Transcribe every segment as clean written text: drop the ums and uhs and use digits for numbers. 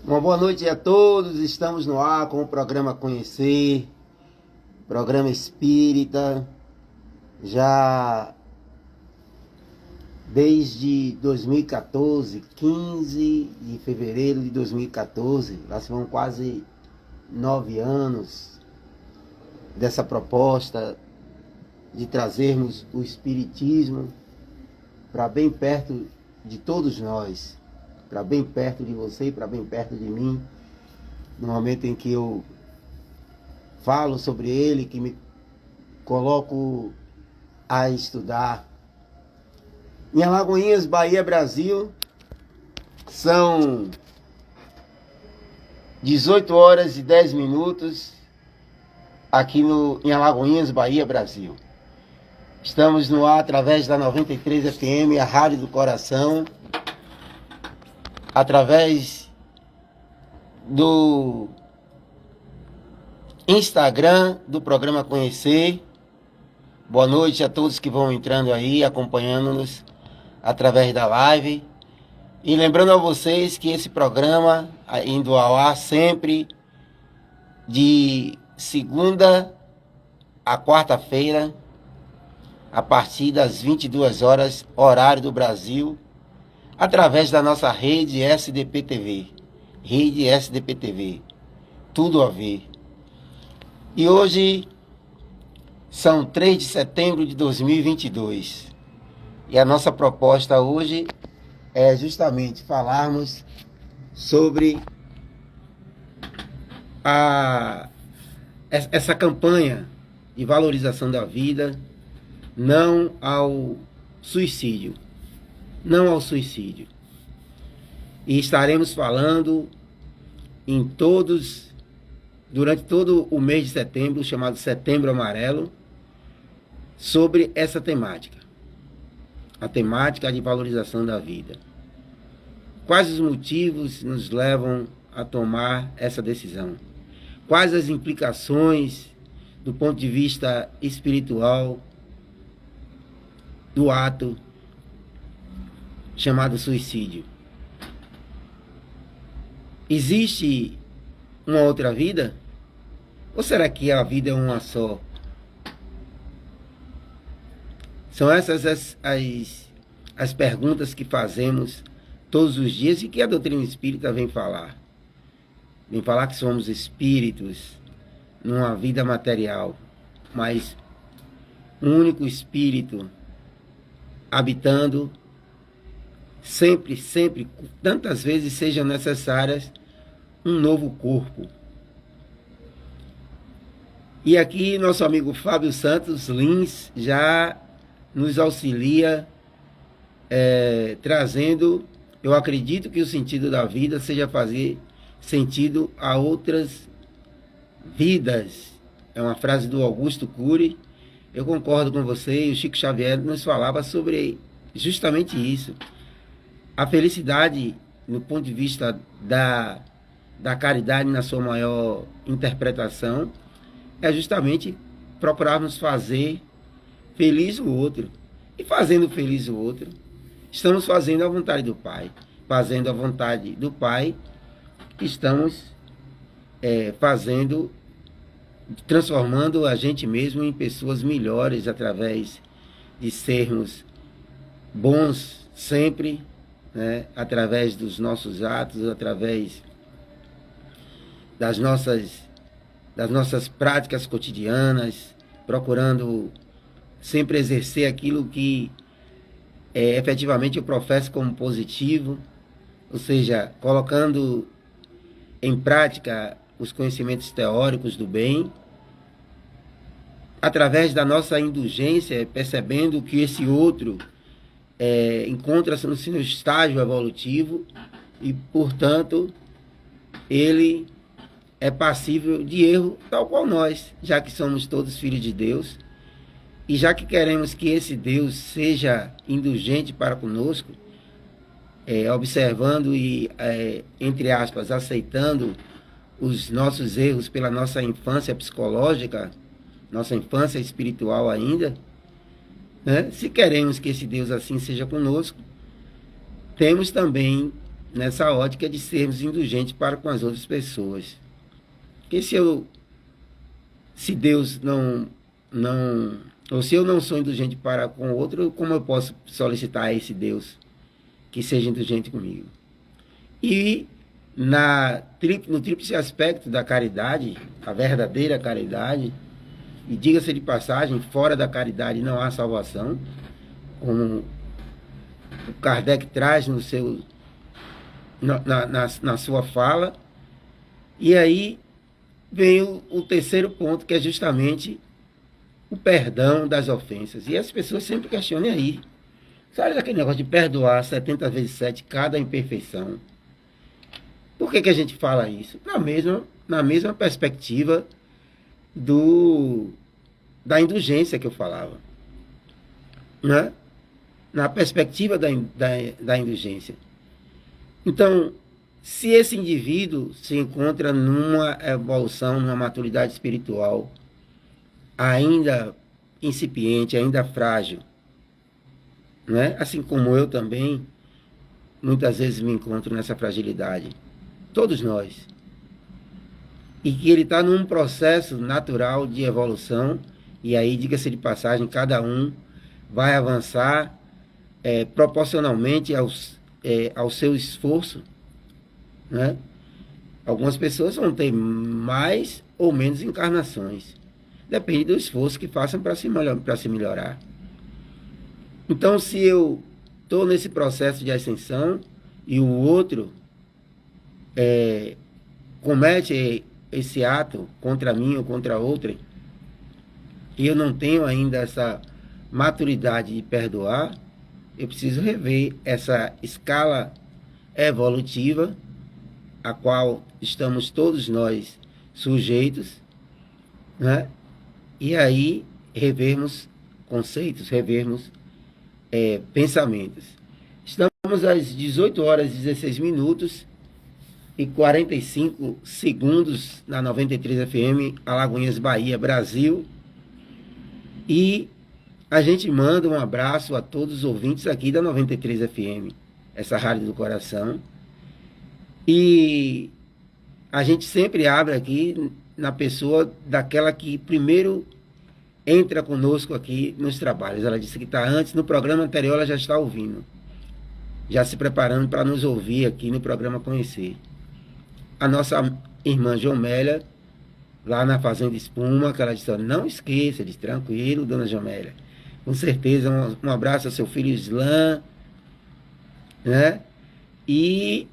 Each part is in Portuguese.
Uma boa noite a todos. Estamos no ar com o programa Conhecer, programa espírita, já desde 2014, 15 de fevereiro de 2014. Lá se vão quase 9 anos dessa proposta de trazermos o espiritismo para bem perto de todos nós, para bem perto de você e para bem perto de mim, no momento em que eu falo sobre ele, que me coloco a estudar. Em Alagoinhas, Bahia, Brasil, são 18 horas e 10 minutos aqui em Alagoinhas, Bahia, Brasil. Estamos no ar através da 93 FM, a Rádio do Coração, através do Instagram do programa Conhecer. Boa noite a todos que vão entrando aí, acompanhando-nos através da live. E lembrando a vocês que esse programa, indo ao ar sempre, de segunda a quarta-feira, a partir das 22 horas, horário do Brasil, através da nossa rede SDP TV. Rede SDP TV. Tudo a ver. E hoje são 3 de setembro de 2022. E a nossa proposta hoje é justamente falarmos sobre essa campanha de valorização da vida, não ao suicídio. Não ao suicídio. E estaremos falando durante todo o mês de setembro, chamado Setembro Amarelo, sobre essa temática. A temática de valorização da vida. Quais os motivos nos levam a tomar essa decisão? Quais as implicações do ponto de vista espiritual do ato chamado suicídio? Existe uma outra vida? Ou será que a vida é uma só? São essas as perguntas que fazemos todos os dias e que a doutrina espírita vem falar. Vem falar que somos espíritos numa vida material, mas um único espírito habitando sempre, tantas vezes sejam necessárias, um novo corpo. E aqui nosso amigo Fábio Santos Lins já nos auxilia, trazendo, eu acredito que o sentido da vida seja fazer sentido a outras vidas. É uma frase do Augusto Cury. Eu concordo com você, e o Chico Xavier nos falava sobre justamente isso. A felicidade, no ponto de vista da caridade na sua maior interpretação, é justamente procurarmos fazer feliz o outro. E fazendo feliz o outro, estamos fazendo a vontade do Pai. Fazendo a vontade do Pai, estamos transformando a gente mesmo em pessoas melhores através de sermos bons sempre, né? Através dos nossos atos, através das nossas práticas cotidianas, procurando sempre exercer aquilo que efetivamente eu professo como positivo, ou seja, colocando em prática os conhecimentos teóricos do bem, através da nossa indulgência, percebendo que esse outro encontra-se no seu estágio evolutivo e, portanto, ele é passível de erro, tal qual nós, já que somos todos filhos de Deus, e já que queremos que esse Deus seja indulgente para conosco, observando e, entre aspas, aceitando os nossos erros pela nossa infância psicológica, nossa infância espiritual ainda, né? Se queremos que esse Deus assim seja conosco, temos também nessa ótica de sermos indulgentes para com as outras pessoas. Porque se Deus ou se eu não sou indulgente para com o outro, como eu posso solicitar a esse Deus que seja indulgente comigo? E no tríplice aspecto da caridade, a verdadeira caridade, e diga-se de passagem, fora da caridade não há salvação, como o Kardec traz na sua fala. E aí vem o terceiro ponto, que é justamente o perdão das ofensas. E as pessoas sempre questionam aí. Sabe aquele negócio de perdoar 70 vezes 7 cada imperfeição? Por que a gente fala isso? Na mesma perspectiva da indulgência que eu falava. Né? Na perspectiva da indulgência. Então, se esse indivíduo se encontra numa evolução, numa maturidade espiritual ainda incipiente, ainda frágil, né? Assim como eu também, muitas vezes me encontro nessa fragilidade. Todos nós. E que ele está num processo natural de evolução, e aí, diga-se de passagem, cada um vai avançar proporcionalmente ao seu esforço, né? Algumas pessoas vão ter mais ou menos encarnações. Depende do esforço que façam para se melhorar. Então, se eu estou nesse processo de ascensão e o outro comete esse ato contra mim ou contra outra, e eu não tenho ainda essa maturidade de perdoar, eu preciso rever essa escala evolutiva a qual estamos todos nós sujeitos, né? E aí revermos conceitos, revermos pensamentos. Estamos às 18 horas e 16 minutos e 45 segundos na 93 FM, Alagoinhas, Bahia, Brasil. E a gente manda um abraço a todos os ouvintes aqui da 93 FM, essa rádio do coração. E a gente sempre abre aqui na pessoa daquela que primeiro entra conosco aqui nos trabalhos. Ela disse que está antes, no programa anterior ela já está ouvindo, já se preparando para nos ouvir aqui no programa Conhecer. A nossa irmã Jomélia, lá na Fazenda Espuma, que ela disse, não esqueça, disse, tranquilo, dona Jomélia. Com certeza, um abraço ao seu filho Islam, né? E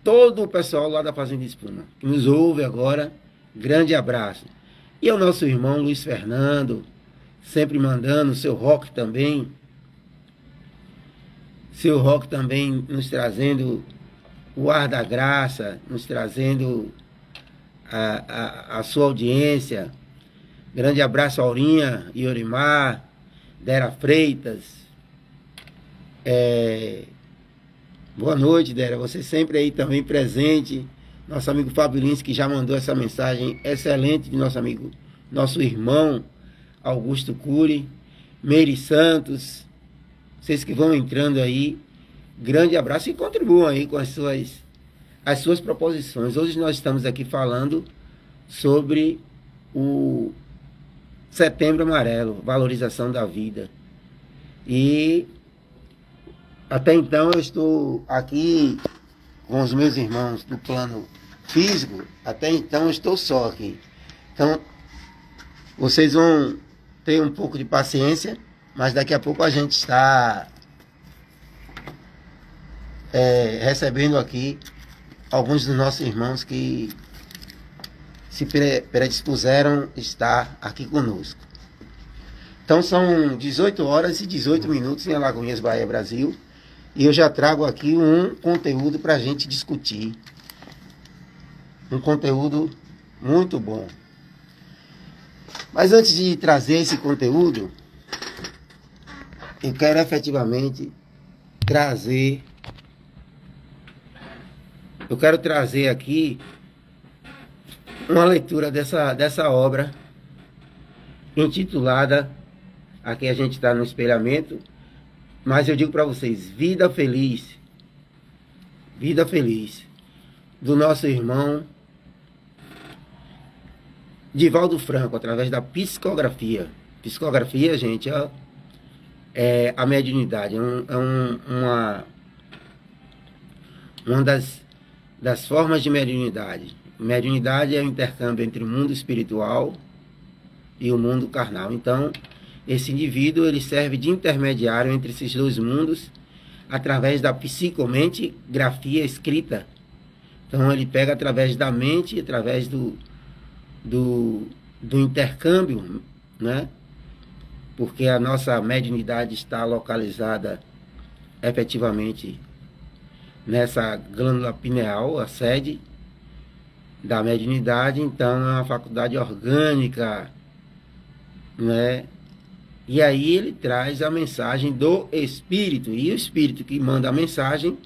todo o pessoal lá da Fazenda Espuma, que nos ouve agora, grande abraço. E ao nosso irmão Luiz Fernando, sempre mandando, seu Roque também nos trazendo o ar da graça, nos trazendo a sua audiência. Grande abraço a Aurinha, Iorimar, Dera Freitas. Boa noite, Dera. Você sempre aí também presente. Nosso amigo Fábio Lins, que já mandou essa mensagem excelente de nosso amigo, nosso irmão Augusto Cury. Meire Santos. Vocês que vão entrando aí, grande abraço e contribuam aí com as suas proposições. Hoje nós estamos aqui falando sobre o Setembro Amarelo, valorização da vida. E até então eu estou aqui com os meus irmãos do plano físico, até então eu estou só aqui. Então, vocês vão ter um pouco de paciência, mas daqui a pouco a gente está recebendo aqui alguns dos nossos irmãos que se predispuseram a estar aqui conosco. Então são 18 horas e 18 minutos em Alagoinhas, Bahia, Brasil. E eu já trago aqui um conteúdo para a gente discutir. Um conteúdo muito bom. Mas antes de trazer esse conteúdo, eu quero efetivamente trazer aqui uma leitura dessa obra intitulada, aqui a gente está no espelhamento, mas eu digo para vocês, Vida Feliz, Vida Feliz, do nosso irmão Divaldo Franco, através da psicografia. Psicografia, gente, é a mediunidade, uma das formas de mediunidade. Mediunidade é o intercâmbio entre o mundo espiritual e o mundo carnal. Então, esse indivíduo ele serve de intermediário entre esses dois mundos através da psicomente grafia escrita. Então, ele pega através da mente, através do intercâmbio, né? Porque a nossa mediunidade está localizada efetivamente nessa glândula pineal, a sede da mediunidade. Então é uma faculdade orgânica, né? E aí ele traz a mensagem do Espírito, e o Espírito que manda a mensagem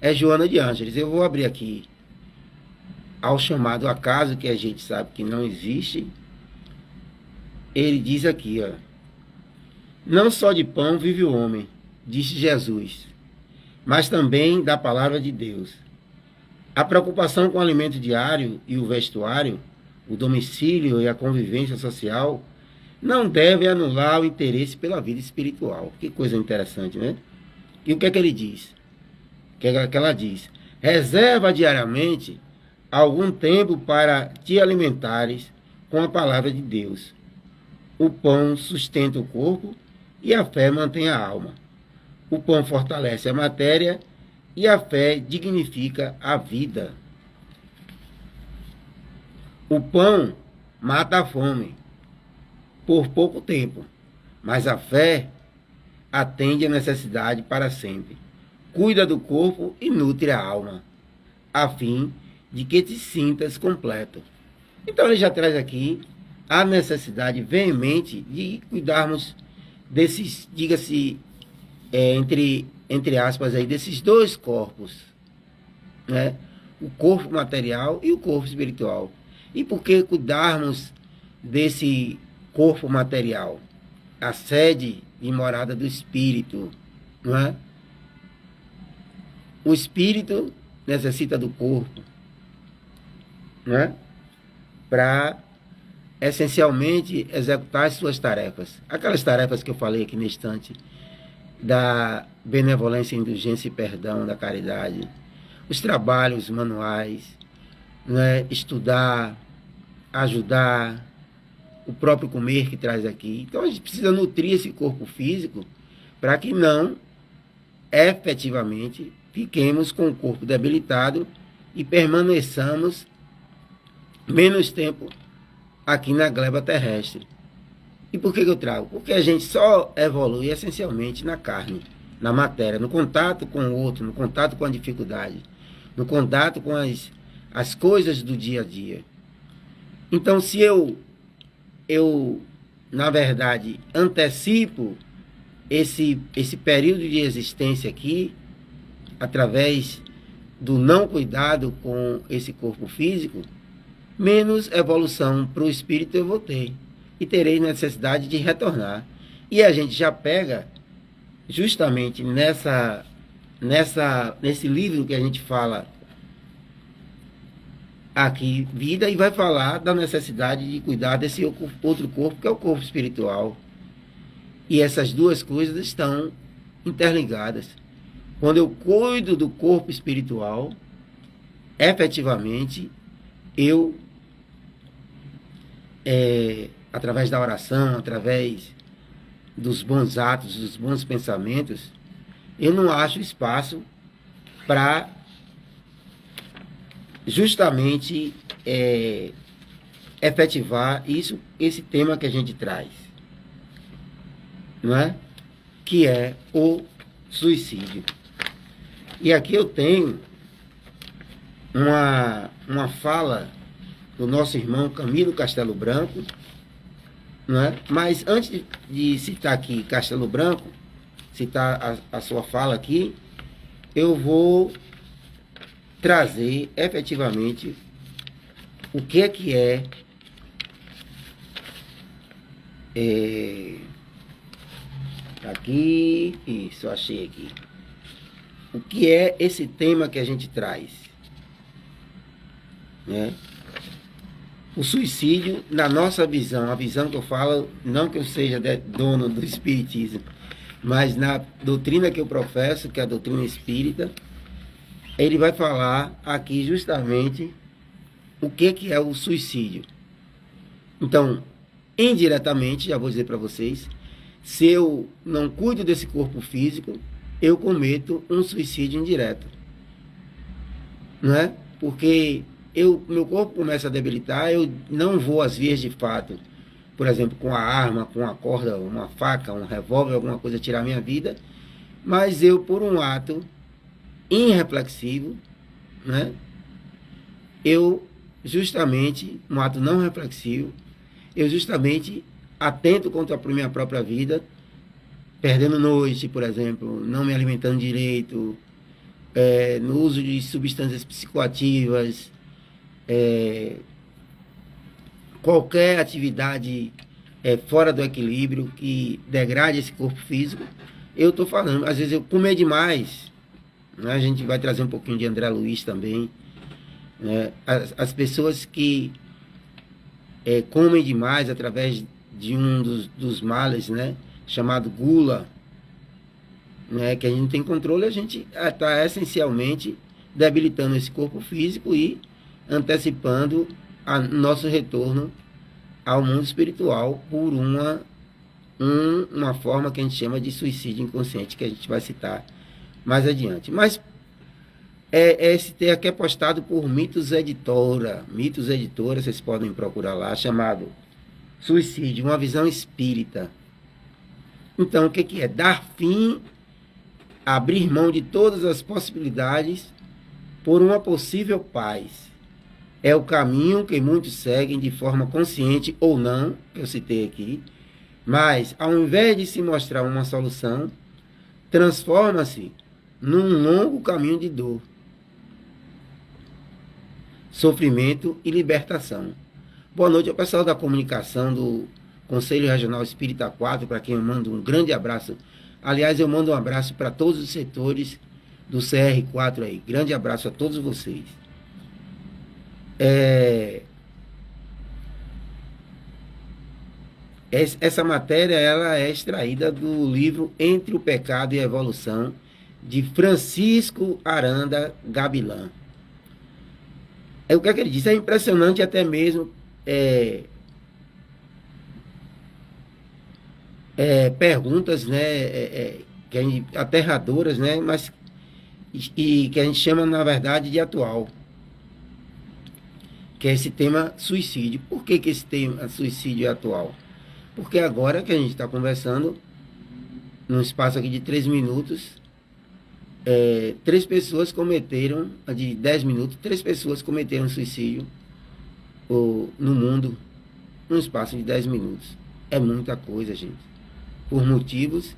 é Joana de Ângeles. Eu vou abrir aqui ao chamado acaso, que a gente sabe que não existe. Ele diz aqui, ó: não só de pão vive o homem, disse Jesus, mas também da palavra de Deus. A preocupação com o alimento diário e o vestuário, o domicílio e a convivência social não deve anular o interesse pela vida espiritual. Que coisa interessante, né? E o que é que ele diz? O que é que ela diz? Reserva diariamente algum tempo para te alimentares com a palavra de Deus. O pão sustenta o corpo e a fé mantém a alma. O pão fortalece a matéria e a fé dignifica a vida. O pão mata a fome por pouco tempo, mas a fé atende a necessidade para sempre. Cuida do corpo e nutre a alma, a fim de que te sintas completo. Então ele já traz aqui a necessidade veemente de cuidarmos desses, diga-se, entre aspas, aí, desses dois corpos, né? O corpo material e o corpo espiritual. E por que cuidarmos desse corpo material? A sede e morada do espírito, não é? O espírito necessita do corpo, né? Para essencialmente executar as suas tarefas. Aquelas tarefas que eu falei aqui no instante, da benevolência, indulgência e perdão, da caridade, os trabalhos manuais, né? Estudar, ajudar, o próprio comer que traz aqui. Então a gente precisa nutrir esse corpo físico para que não efetivamente fiquemos com o corpo debilitado e permaneçamos menos tempo aqui na gleba terrestre. E por que eu trago? Porque a gente só evolui essencialmente na carne, na matéria, no contato com o outro, no contato com a dificuldade, no contato com as coisas do dia a dia. Então, se eu na verdade, antecipo esse período de existência aqui, através do não cuidado com esse corpo físico, menos evolução para o espírito eu vou ter. E terei necessidade de retornar. E a gente já pega, justamente nesse livro que a gente fala aqui, Vida, e vai falar da necessidade de cuidar desse outro corpo, que é o corpo espiritual. E essas duas coisas estão interligadas. Quando eu cuido do corpo espiritual, efetivamente, eu, através da oração, através dos bons atos, dos bons pensamentos, eu não acho espaço para justamente efetivar esse tema que a gente traz, não é? Que é o suicídio. E aqui eu tenho uma fala do nosso irmão Camilo Castelo Branco, não é? Mas antes de citar aqui Castelo Branco, citar a sua fala aqui, eu vou trazer efetivamente o que é aqui, isso, achei aqui, o que é esse tema que a gente traz, né? O suicídio, na nossa visão, a visão que eu falo, não que eu seja dono do espiritismo, mas na doutrina que eu professo, que é a doutrina espírita, ele vai falar aqui justamente o que é o suicídio. Então, indiretamente, já vou dizer para vocês, se eu não cuido desse corpo físico, eu cometo um suicídio indireto, não é? Porque meu corpo começa a debilitar, eu não vou às vias de fato, por exemplo, com a arma, com a corda, uma faca, um revólver, alguma coisa tirar minha vida, mas eu, por um ato irreflexivo, né? Eu justamente, um ato não reflexivo, eu justamente atento contra a minha própria vida, perdendo noite, por exemplo, não me alimentando direito, no uso de substâncias psicoativas, qualquer atividade fora do equilíbrio que degrade esse corpo físico. Eu estou falando, às vezes eu comer demais, né? A gente vai trazer um pouquinho de André Luiz também, né? As pessoas que comem demais através de um dos males, né? Chamado gula, né? Que a gente não tem controle, a gente está essencialmente debilitando esse corpo físico e antecipando nosso retorno ao mundo espiritual por uma forma que a gente chama de suicídio inconsciente, que a gente vai citar mais adiante. Mas esse aqui é postado por Mitos Editora. Mitos Editora, vocês podem procurar lá, chamado Suicídio, uma visão espírita. Então, o que é? Dar fim, abrir mão de todas as possibilidades por uma possível paz. É o caminho que muitos seguem de forma consciente ou não, eu citei aqui, mas ao invés de se mostrar uma solução, transforma-se num longo caminho de dor, sofrimento e libertação. Boa noite ao pessoal da comunicação do Conselho Regional Espírita 4, para quem eu mando um grande abraço. Aliás, eu mando um abraço para todos os setores do CR4 aí. Grande abraço a todos vocês. Essa matéria ela é extraída do livro Entre o Pecado e a Evolução, de Francisco Aranda Gabilan. O que é que ele diz? É impressionante até mesmo perguntas, né, aterradoras, né, mas e que a gente chama, na verdade, de atual, que é esse tema suicídio. Por que esse tema suicídio é atual? Porque agora que a gente está conversando, num espaço aqui de 3 minutos, 3 pessoas cometeram, de 10 minutos, 3 pessoas cometeram suicídio no mundo, num espaço de 10 minutos. É muita coisa, gente. Por motivos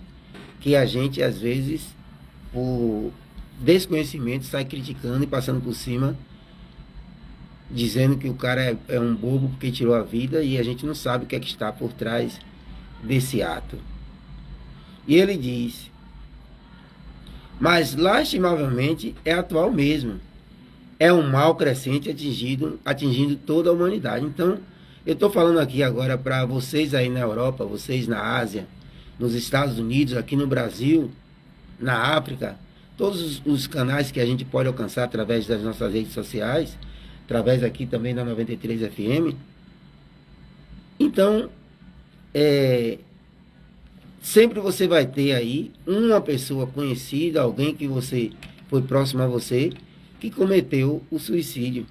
que a gente, às vezes, por desconhecimento, sai criticando e passando por cima, dizendo que o cara é um bobo porque tirou a vida, e a gente não sabe o que é que está por trás desse ato. E ele diz: mas lastimavelmente é atual mesmo. É um mal crescente atingindo toda a humanidade. Então, eu estou falando aqui agora para vocês aí na Europa, vocês na Ásia, nos Estados Unidos, aqui no Brasil, na África, todos os canais que a gente pode alcançar através das nossas redes sociais, através aqui também da 93 FM. Então, sempre você vai ter aí uma pessoa conhecida, alguém que foi próximo a você, que cometeu o suicídio.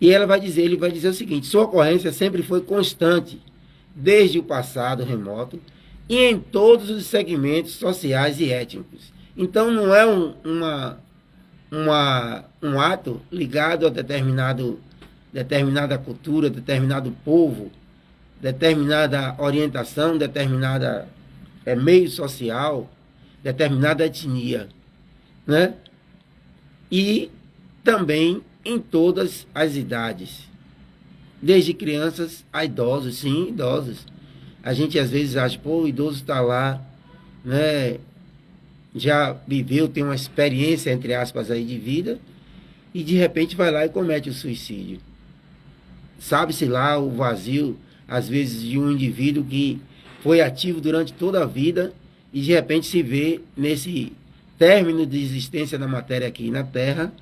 E ele vai dizer o seguinte: sua ocorrência sempre foi constante, desde o passado remoto, e em todos os segmentos sociais e étnicos. Então não é um ato ligado a determinada cultura, determinado povo, determinada orientação, determinada meio social, determinada etnia, né? E também em todas as idades, desde crianças a idosos. Sim, idosos. A gente às vezes acha, pô, o idoso está lá, né, já viveu, tem uma experiência, entre aspas, aí de vida, e de repente vai lá e comete o suicídio. Sabe-se lá o vazio, às vezes, de um indivíduo que foi ativo durante toda a vida e de repente se vê nesse término de existência da matéria aqui na Terra,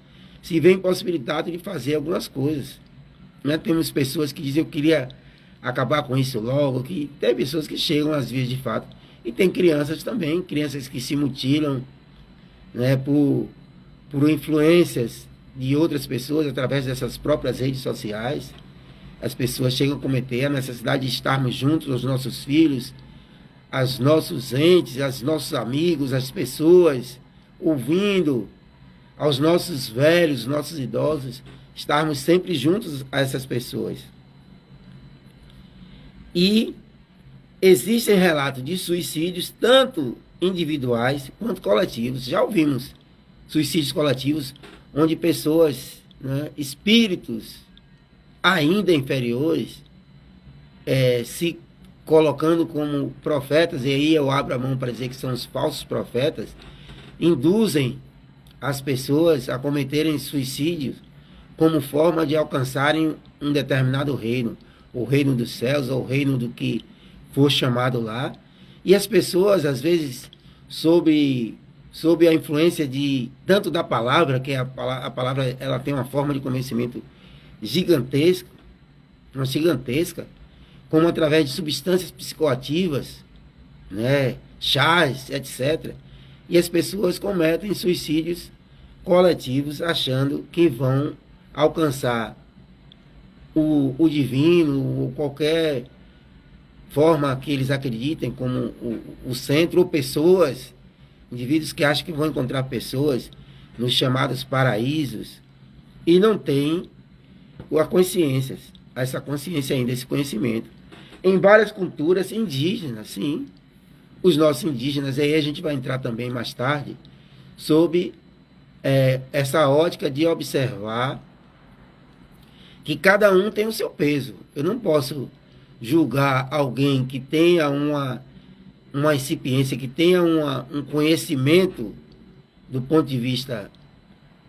se vê impossibilitado de fazer algumas coisas. Né? Temos pessoas que dizem, eu queria acabar com isso logo, que tem pessoas que chegam às vias de fato. E tem crianças também, crianças que se mutilam, né, por influências de outras pessoas através dessas próprias redes sociais. As pessoas chegam a cometer a necessidade de estarmos juntos aos nossos filhos, aos nossos entes, aos nossos amigos, às pessoas, ouvindo, aos nossos velhos, nossos idosos, estarmos sempre juntos a essas pessoas. E existem relatos de suicídios, tanto individuais quanto coletivos. Já ouvimos suicídios coletivos, onde pessoas, né, espíritos ainda inferiores, se colocando como profetas, e aí eu abro a mão para dizer que são os falsos profetas, induzem as pessoas a cometerem suicídios como forma de alcançarem um determinado reino, o reino dos céus, ou o reino do que for chamado lá. E as pessoas, às vezes, sob a influência de tanto da palavra, que a palavra ela tem uma forma de conhecimento gigantesca, como através de substâncias psicoativas, né, chás, etc. E as pessoas cometem suicídios coletivos achando que vão alcançar o divino, ou qualquer forma que eles acreditem como o centro, ou pessoas, indivíduos que acham que vão encontrar pessoas nos chamados paraísos, e não têm a consciência, essa consciência ainda, esse conhecimento. Em várias culturas indígenas, sim, os nossos indígenas, aí a gente vai entrar também mais tarde, sob essa ótica de observar que cada um tem o seu peso. Eu não posso julgar alguém que tenha uma incipiência, que tenha um conhecimento do ponto de vista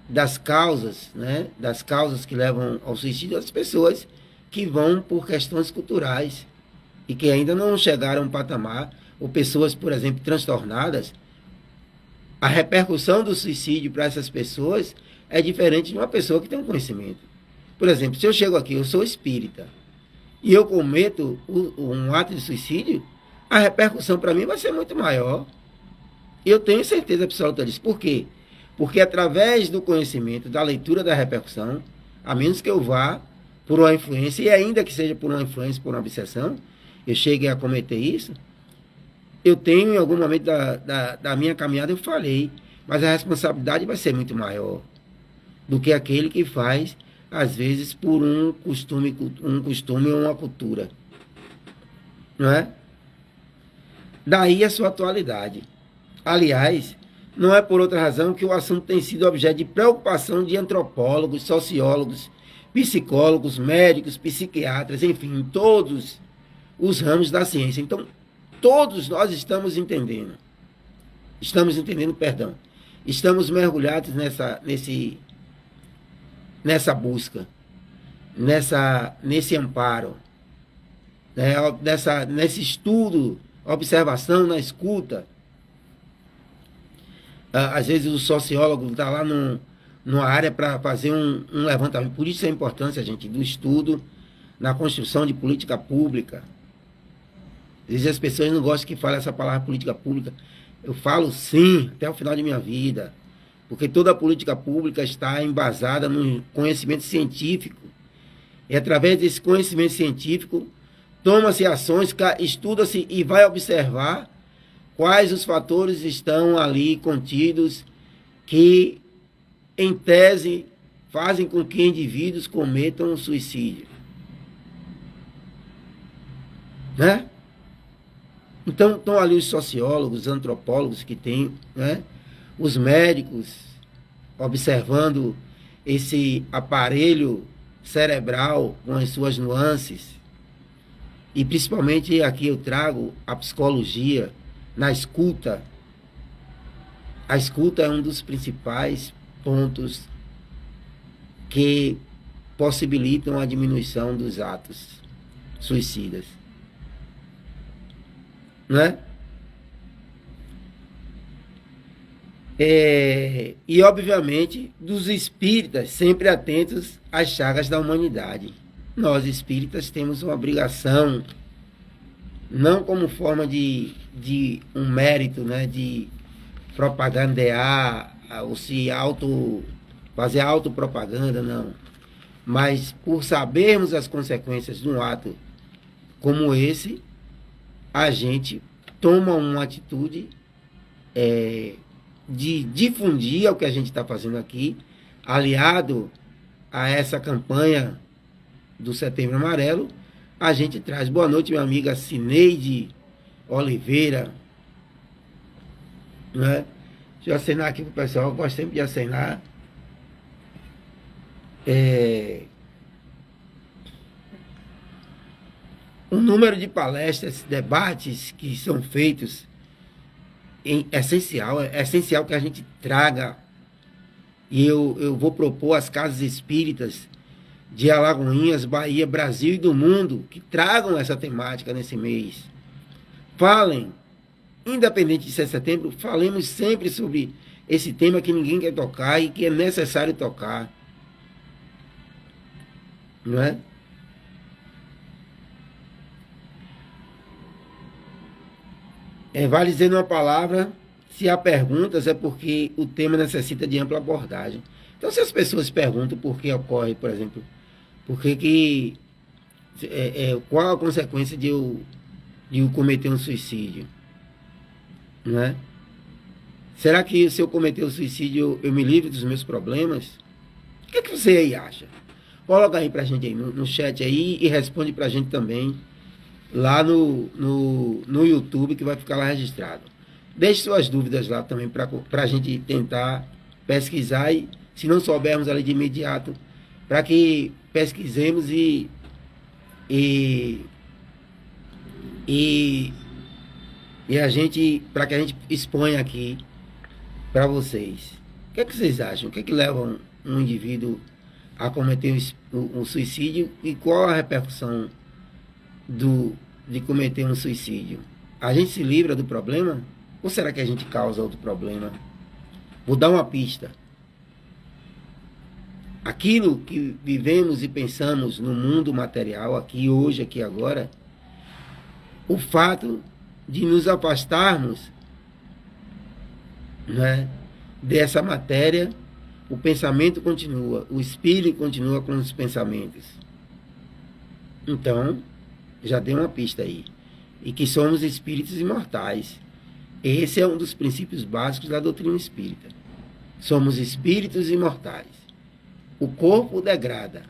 das causas, né, das causas que levam ao suicídio, das pessoas que vão por questões culturais e que ainda não chegaram a um patamar, ou pessoas, por exemplo, transtornadas. A repercussão do suicídio para essas pessoas é diferente de uma pessoa que tem um conhecimento. Por exemplo, se eu chego aqui, eu sou espírita, e eu cometo um ato de suicídio, a repercussão para mim vai ser muito maior. Eu tenho certeza absoluta disso. Por quê? Porque através do conhecimento, da leitura da repercussão, a menos que eu vá por uma influência, e ainda que seja por uma influência, por uma obsessão, eu chegue a cometer isso, eu tenho, em algum momento da minha caminhada, eu falei, mas a responsabilidade vai ser muito maior do que aquele que faz, às vezes, por um costume ou uma cultura. Não é? Daí a sua atualidade. Aliás, não é por outra razão que o assunto tem sido objeto de preocupação de antropólogos, sociólogos, psicólogos, médicos, psiquiatras, enfim, todos os ramos da ciência. Então, todos nós estamos entendendo, estamos mergulhados nessa busca, nesse amparo, né, nesse estudo, observação, na escuta. Às vezes o sociólogo está lá numa área para fazer um levantamento. Por isso a importância, gente, do estudo na construção de política pública. Às vezes as pessoas não gostam que fale essa palavra política pública. Eu falo sim, até o final de minha vida. Porque toda a política pública está embasada no conhecimento científico. E através desse conhecimento científico, toma-se ações, estuda-se e vai observar quais os fatores estão ali contidos que, em tese, fazem com que indivíduos cometam suicídio. Né? Então, estão ali os sociólogos, os antropólogos que têm, né? Os médicos, observando esse aparelho cerebral com as suas nuances. E principalmente aqui eu trago a psicologia na escuta, A escuta é um dos principais pontos que possibilitam a diminuição dos atos suicidas, né? E obviamente dos espíritas sempre atentos às chagas da humanidade. Nós espíritas temos uma obrigação, não como forma de um mérito, né, de propagandear ou fazer autopropaganda, não. Mas por sabermos as consequências de um ato como esse, a gente toma uma atitude de difundir o que a gente está fazendo aqui, aliado a essa campanha do Setembro Amarelo. A gente traz. Boa noite, minha amiga Cineide Oliveira. Né? Deixa eu acenar aqui para o pessoal, eu gosto sempre de acenar. O número de palestras, debates que são feitos é essencial que a gente traga, e eu vou propor às casas espíritas de Alagoinhas, Bahia, Brasil e do mundo que tragam essa temática nesse mês. Falem, independente de ser setembro, falemos sempre sobre esse tema que ninguém quer tocar e que é necessário tocar. Não é? Vale dizer numa palavra, se há perguntas é porque o tema necessita de ampla abordagem. Então, se as pessoas perguntam por que ocorre, por exemplo, qual a consequência de eu cometer um suicídio? Não é? Será que se eu cometer um suicídio eu me livro dos meus problemas? O que é que você aí acha? Coloca aí pra gente aí no chat aí e responde pra gente também lá no YouTube, que vai ficar lá registrado. Deixe suas dúvidas lá também para a gente tentar pesquisar e, se não soubermos ali de imediato, para que pesquisemos para que a gente exponha aqui para vocês. O que é que vocês acham? O que é que leva um indivíduo a cometer um suicídio e qual a repercussão de cometer um suicídio? A gente se livra do problema? Ou será que a gente causa outro problema? Vou dar uma pista. Aquilo que vivemos e pensamos no mundo material, aqui, hoje, aqui, agora, o fato de nos afastarmos, né, dessa matéria, o pensamento continua, o espírito continua com os pensamentos. Então, já dei uma pista aí. E que somos espíritos imortais. Esse é um dos princípios básicos da doutrina espírita. Somos espíritos imortais. O corpo degrada,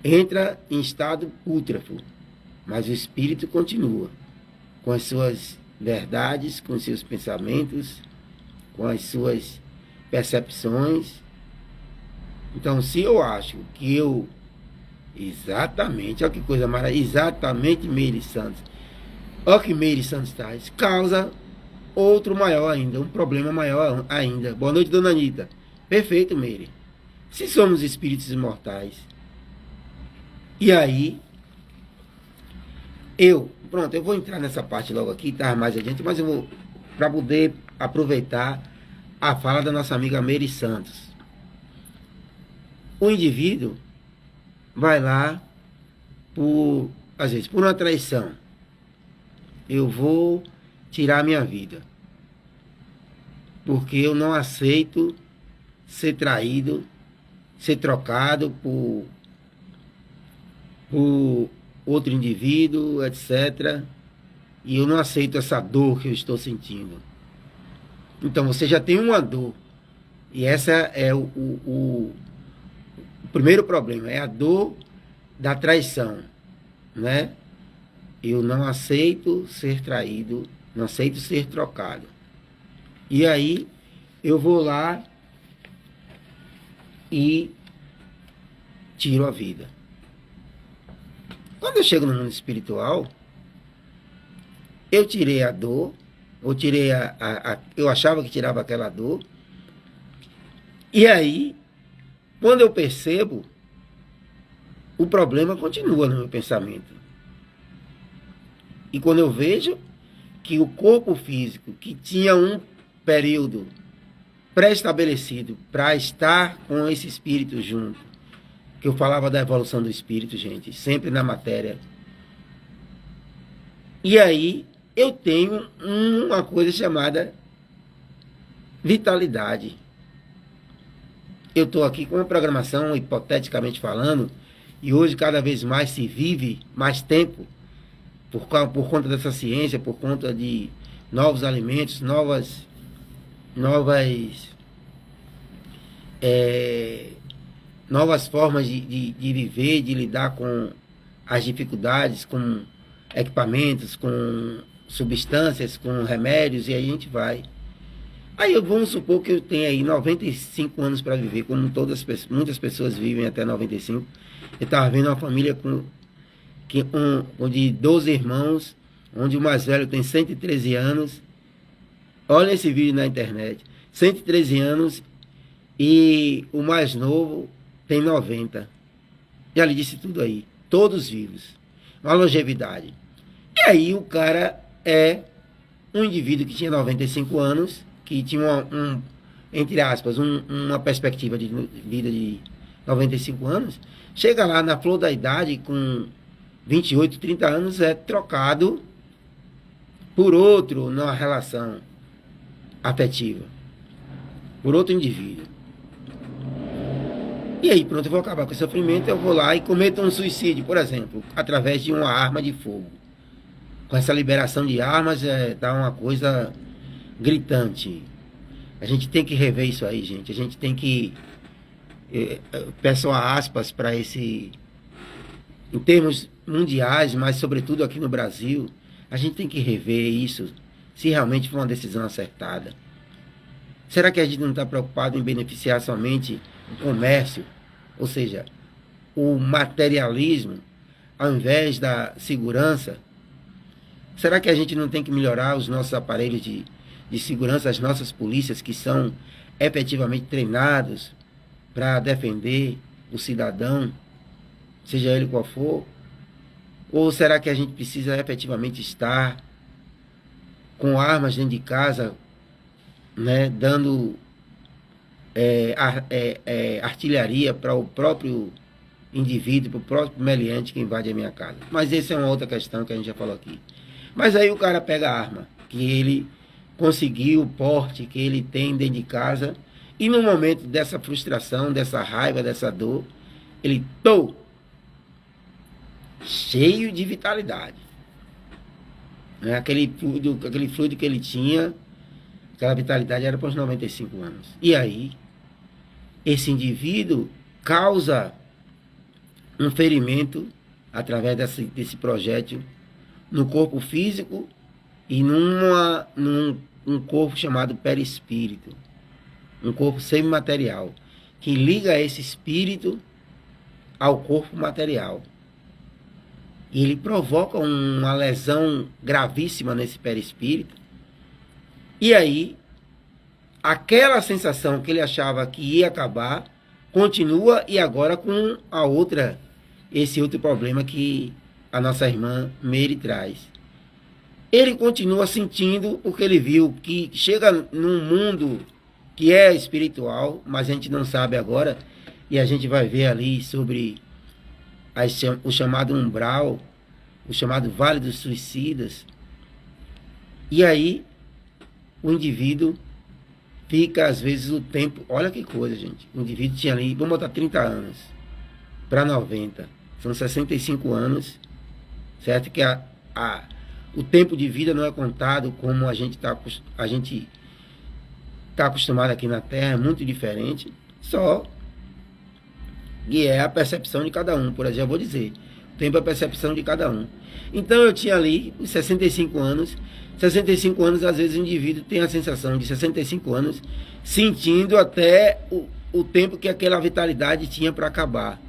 entra em estado pútrefo, mas o espírito continua com as suas verdades, com os seus pensamentos, com as suas percepções. Então, se eu acho que exatamente, olha que coisa maravilhosa, exatamente Meire Santos, olha que Meire Santos traz, causa outro maior ainda, um problema maior ainda. Boa noite, dona Anitta. Perfeito, Meire. Se somos espíritos imortais, e aí, pronto, eu vou entrar nessa parte logo aqui, tá mais adiante, mas eu vou, para poder aproveitar a fala da nossa amiga Meire Santos. O indivíduo vai lá, às vezes, por uma traição. Eu vou tirar a minha vida, porque eu não aceito ser traído, ser trocado por outro indivíduo, etc. E eu não aceito essa dor que eu estou sentindo. Então você já tem uma dor. E essa é o primeiro problema, é a dor da traição, né? Eu não aceito ser traído, não aceito ser trocado. E aí eu vou lá e tiro a vida. Quando eu chego no mundo espiritual, eu tirei a dor, ou tirei eu achava que tirava aquela dor. E aí, quando eu percebo, o problema continua no meu pensamento. E quando eu vejo que o corpo físico, que tinha um período pré-estabelecido para estar com esse espírito junto, que eu falava da evolução do espírito, gente, sempre na matéria. E aí eu tenho uma coisa chamada vitalidade. Eu estou aqui com uma programação, hipoteticamente falando, e hoje cada vez mais se vive mais tempo, por conta dessa ciência, por conta de novos alimentos, novas formas de viver, de lidar com as dificuldades, com equipamentos, com substâncias, com remédios, e aí a gente vai. Aí vamos supor que eu tenha aí 95 anos para viver, como muitas pessoas vivem até 95. Eu estava vendo uma família de 12 irmãos, onde o mais velho tem 113 anos. Olha esse vídeo na internet. 113 anos e o mais novo tem 90. Já lhe disse tudo aí. Todos vivos. Uma longevidade. E aí o cara é um indivíduo que tinha 95 anos, que tinha entre aspas, uma perspectiva de vida de 95 anos, chega lá na flor da idade, com 28, 30 anos, é trocado por outro numa relação afetiva, por outro indivíduo. E aí, pronto, eu vou acabar com esse sofrimento, eu vou lá e cometo um suicídio, por exemplo, através de uma arma de fogo. Com essa liberação de armas, dá uma coisa gritante. A gente tem que rever isso aí, gente. A gente tem que... peço aspas para esse... Em termos mundiais, mas sobretudo aqui no Brasil, a gente tem que rever isso, se realmente for uma decisão acertada. Será que a gente não está preocupado em beneficiar somente o comércio, ou seja, o materialismo, ao invés da segurança? Será que a gente não tem que melhorar os nossos aparelhos de segurança, as nossas polícias que são efetivamente treinados para defender o cidadão, seja ele qual for? Ou será que a gente precisa efetivamente estar com armas dentro de casa, né, dando artilharia para o próprio indivíduo, para o próprio meliante que invade a minha casa? Mas essa é uma outra questão que a gente já falou aqui. Mas aí o cara pega a arma que ele conseguiu, o porte que ele tem dentro de casa, e no momento dessa frustração, dessa raiva, dessa dor, ele cheio de vitalidade, né? Aquele fluido que ele tinha, aquela vitalidade era para os 95 anos. E aí, esse indivíduo causa um ferimento através desse projétil no corpo físico e num corpo chamado perispírito, um corpo semimaterial, que liga esse espírito ao corpo material. E ele provoca uma lesão gravíssima nesse perispírito. E aí, aquela sensação que ele achava que ia acabar, continua, e agora com esse outro problema que a nossa irmã Meire traz. Ele continua sentindo, porque ele viu que chega num mundo que é espiritual, mas a gente não sabe agora, e a gente vai ver ali sobre o chamado umbral, o chamado Vale dos Suicidas. E aí o indivíduo fica, às vezes, o tempo... Olha que coisa, gente. O indivíduo tinha ali, vamos botar 30 anos para 90. São 65 anos, certo? Que o tempo de vida não é contado como a gente está acostumado aqui na Terra, é muito diferente. Só que é a percepção de cada um. Por exemplo, eu vou dizer, o tempo é a percepção de cada um. Então eu tinha ali os 65 anos. 65 anos, às vezes o indivíduo tem a sensação de 65 anos, sentindo até o tempo que aquela vitalidade tinha para acabar.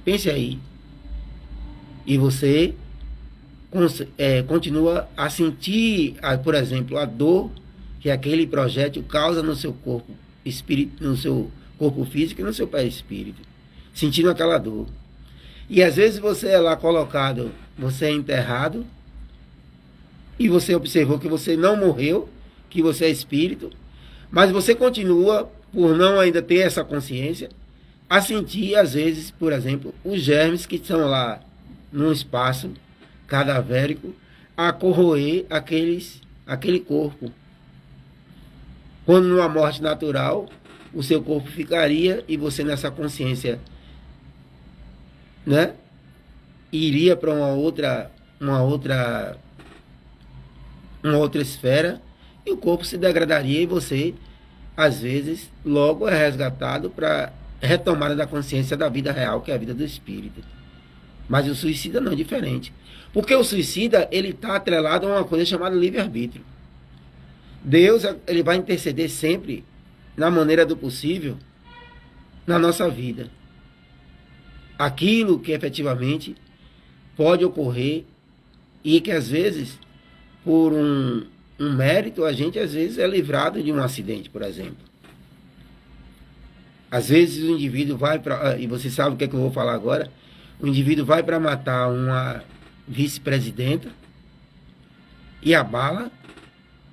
Pense aí. E você continua a sentir, por exemplo, a dor que aquele projétil causa no seu corpo espírito, no seu corpo físico e no seu perispírito, sentindo aquela dor. E às vezes você é lá colocado, você é enterrado, e você observou que você não morreu, que você é espírito, mas você continua, por não ainda ter essa consciência, a sentir, às vezes, por exemplo, os germes que estão lá num espaço cadavérico, a corroer aquele corpo. Quando numa morte natural, o seu corpo ficaria e você nessa consciência, né, iria para uma outra esfera e o corpo se degradaria e você, às vezes, logo é resgatado para retomada da consciência da vida real, que é a vida do espírito. Mas o suicida não é diferente. Porque o suicida, ele está atrelado a uma coisa chamada livre-arbítrio. Deus, ele vai interceder sempre, na maneira do possível, na nossa vida. Aquilo que efetivamente pode ocorrer e que às vezes, por um mérito, a gente às vezes é livrado de um acidente, por exemplo. Às vezes o indivíduo vai para, e você sabe o que é que eu vou falar agora, o indivíduo vai para matar uma vice-presidenta e a bala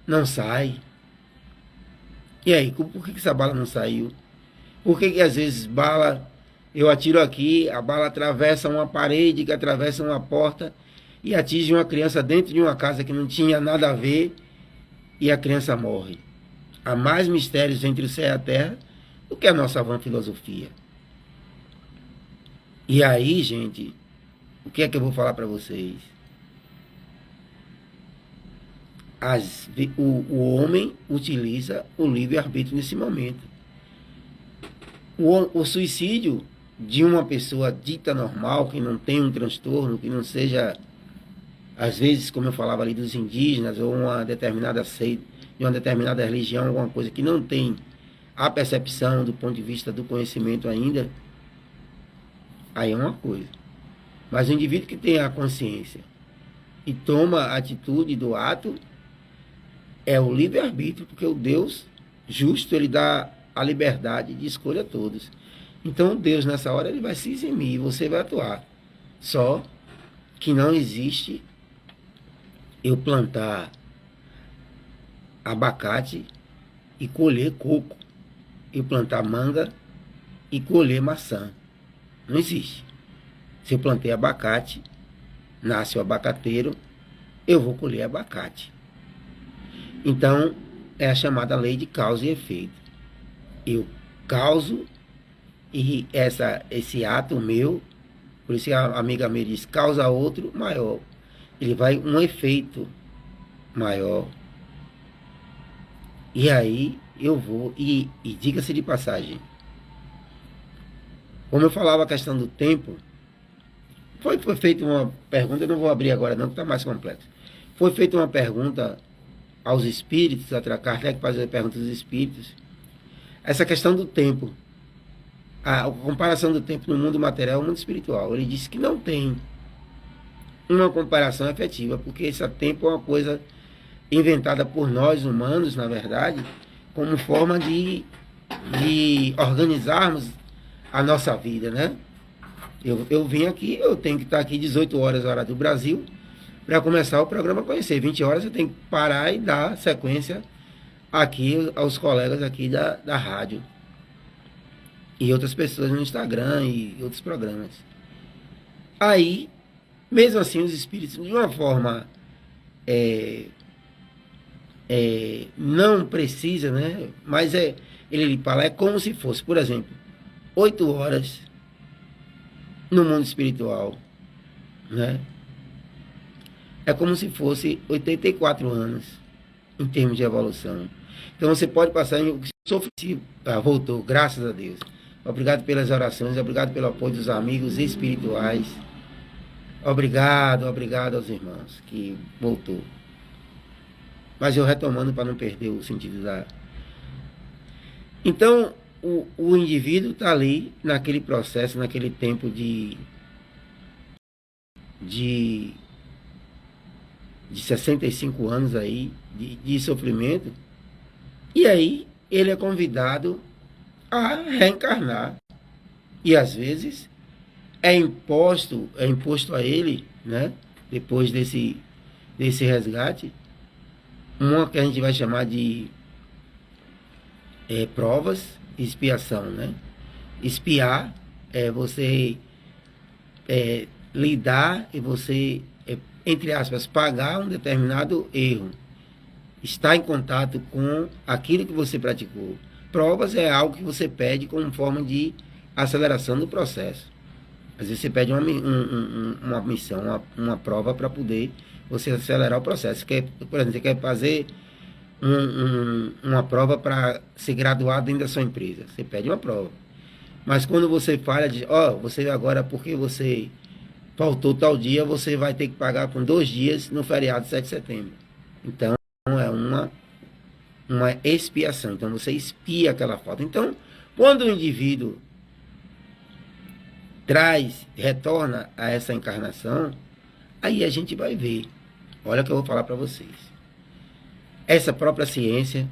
não sai. E aí, por que essa bala não saiu? Por que às vezes bala, eu atiro aqui, a bala atravessa uma parede, que atravessa uma porta e atinge uma criança dentro de uma casa que não tinha nada a ver e a criança morre? Há mais mistérios entre o céu e a terra do que a nossa vã filosofia. E aí, gente, o que é que eu vou falar para vocês? O homem utiliza o livre-arbítrio nesse momento. O suicídio de uma pessoa dita normal, que não tem um transtorno, que não seja, às vezes, como eu falava ali, dos indígenas, ou uma determinada seita, de uma determinada religião, alguma coisa que não tem a percepção do ponto de vista do conhecimento ainda, aí é uma coisa. Mas o indivíduo que tem a consciência e toma a atitude do ato, é o livre-arbítrio, porque o Deus justo, ele dá a liberdade de escolha a todos. Então Deus, nessa hora, ele vai se eximir e você vai atuar. Só que não existe eu plantar abacate e colher coco. Eu plantar manga e colher maçã. Não existe. Se eu plantei abacate, nasce o abacateiro, eu vou colher abacate. Então, é a chamada lei de causa e efeito. Eu causo e esse ato meu, por isso que a amiga me diz, causa outro maior. Ele vai um efeito maior. E aí eu vou, e diga-se de passagem, como eu falava a questão do tempo, foi feita uma pergunta, eu não vou abrir agora não, que está mais complexo. Foi feita uma pergunta aos espíritos, a Kardec fazia perguntas aos espíritos, essa questão do tempo, a comparação do tempo no mundo material e no mundo espiritual. Ele disse que não tem uma comparação efetiva, porque esse tempo é uma coisa inventada por nós humanos, na verdade, como forma de organizarmos a nossa vida, né? Eu vim aqui, eu tenho que estar aqui 18 horas, hora do Brasil, para começar o programa Conhecer. 20 horas eu tenho que parar e dar sequência aqui aos colegas aqui da rádio. E outras pessoas no Instagram e outros programas. Aí, mesmo assim, os espíritos, de uma forma não precisa, né? Mas ele fala, é como se fosse, por exemplo, 8 horas no mundo espiritual, né? É como se fosse 84 anos em termos de evolução. Então você pode passar em voltou, graças a Deus. Obrigado pelas orações, obrigado pelo apoio dos amigos espirituais. Obrigado aos irmãos que voltou. Mas eu retomando para não perder o sentido da... Então, o indivíduo está ali naquele processo, naquele tempo de de 65 anos aí de sofrimento, e aí ele é convidado a reencarnar. E às vezes é imposto a ele, né, depois desse resgate, uma que a gente vai chamar de provas e expiação, né? Espiar é você lidar e você, entre aspas, pagar um determinado erro. Estar em contato com aquilo que você praticou. Provas é algo que você pede como forma de aceleração do processo. Às vezes você pede uma missão, uma prova para poder você acelerar o processo. Você quer, por exemplo, você quer fazer uma prova para se graduar dentro da sua empresa. Você pede uma prova. Mas quando você falha, diz, você agora, porque você faltou tal dia, você vai ter que pagar com 2 dias no feriado de 7 de setembro. Então, é uma expiação. Então, você expia aquela falta. Então, quando o indivíduo retorna a essa encarnação, aí a gente vai ver. Olha o que eu vou falar para vocês. Essa própria ciência,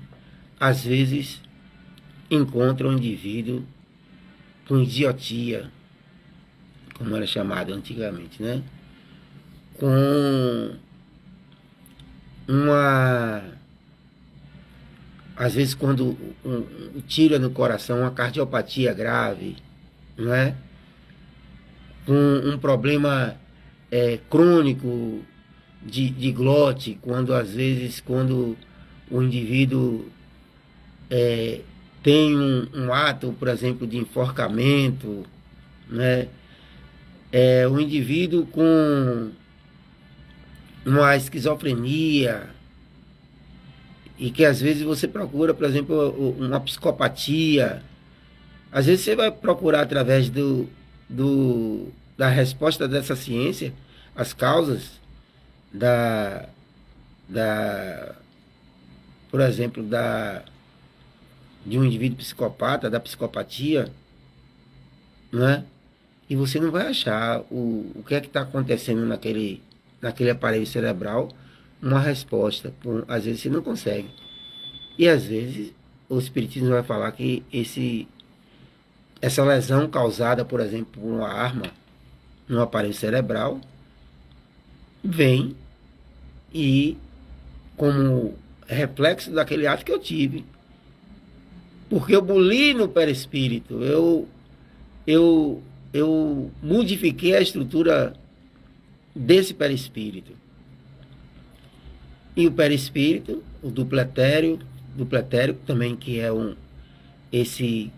às vezes, encontra um indivíduo com idiotia, como era chamado antigamente, né? Com às vezes, quando tira no coração, uma cardiopatia grave, não é? Com um problema crônico de glote, quando o indivíduo tem um ato, por exemplo, de enforcamento, né? O indivíduo com uma esquizofrenia, e que às vezes você procura, por exemplo, uma psicopatia. Às vezes você vai procurar através da resposta dessa ciência as causas por exemplo, de um indivíduo psicopata, da psicopatia, né? E você não vai achar o que é que está acontecendo naquele aparelho cerebral, uma resposta. Às vezes você não consegue. E às vezes o espiritismo vai falar que essa lesão causada, por exemplo, por uma arma no aparelho cerebral, vem e como reflexo daquele ato que eu tive. Porque eu buli no perispírito, eu modifiquei a estrutura desse perispírito. E o perispírito, o dupletério também, que é esse